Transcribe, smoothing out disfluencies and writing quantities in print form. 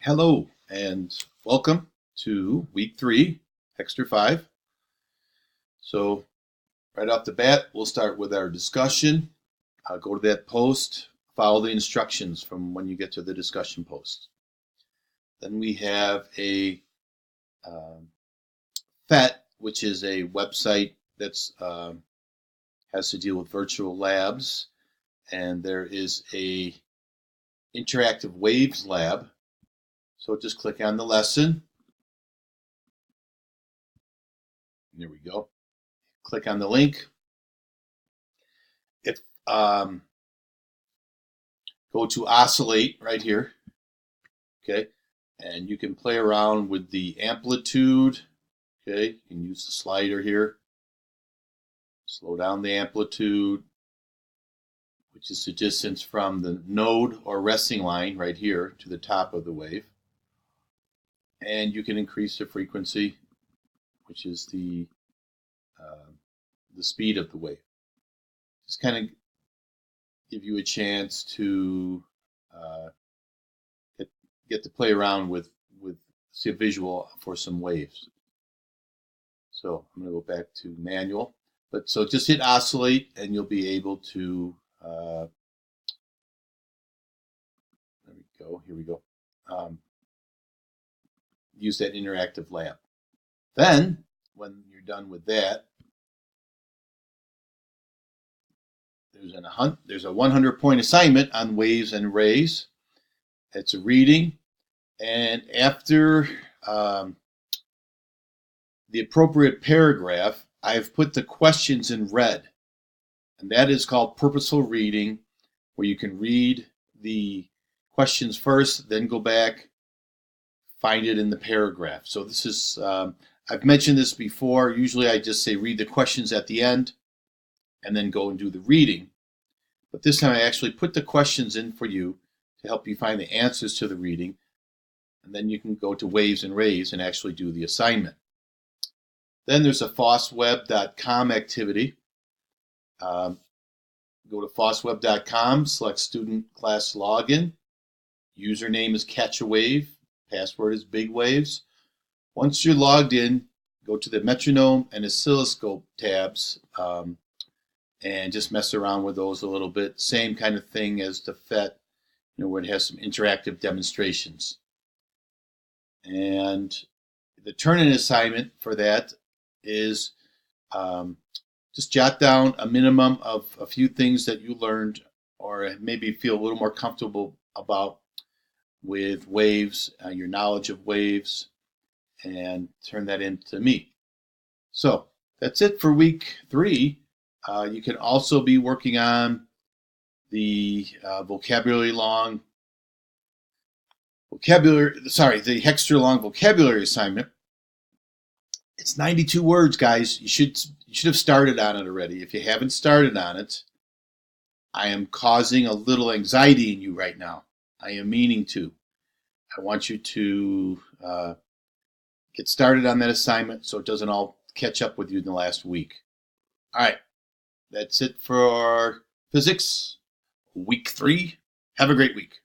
Hello and welcome to week 3, Extra 5. So right off the bat, we'll start with our discussion. Go to that post, follow the instructions from when you get to the discussion post. Then we have a PhET, which is a website that's has to deal with virtual labs, and there is a interactive waves lab. So just click on the lesson. There we go. Click on the link. If go to oscillate right here, okay, and you can play around with the amplitude. Okay, you can use the slider here. Slow down the amplitude, which is the distance from the node or resting line right here to the top of the wave. And you can increase the frequency, which is the speed of the wave. Just kind of give you a chance to get to play around with see a visual for some waves. So I'm going to go back to manual. But so just hit oscillate and you'll be able to, there we go, here we go, use that interactive lab. Then, when you're done with that, there's a 100-point assignment on waves and rays. It's a reading, and after the appropriate paragraph, I've put the questions in red, and that is called purposeful reading, where you can read the questions first, then go back, find it in the paragraph. So this is, I've mentioned this before. Usually I just say read the questions at the end and then go and do the reading. But this time I actually put the questions in for you to help you find the answers to the reading. And then you can go to waves and rays and actually do the assignment. Then there's a fosweb.com activity. Go to fosweb.com, select student class login. Username is Catch a Wave. Password is Big Waves. Once you're logged in, go to the metronome and oscilloscope tabs and just mess around with those a little bit. Same kind of thing as the PhET, where it has some interactive demonstrations. And the turn-in assignment for that is just jot down a minimum of a few things that you learned or maybe feel a little more comfortable about with waves, your knowledge of waves, and turn that into me. So that's it for week 3. You can also be working on the the Hexter Long vocabulary assignment. It's 92 words, guys. You should have started on it already. If you haven't started on it, I am causing a little anxiety in you right now. I am meaning to. I want you to get started on that assignment so it doesn't all catch up with you in the last week. All right. That's it for physics, week 3. Have a great week.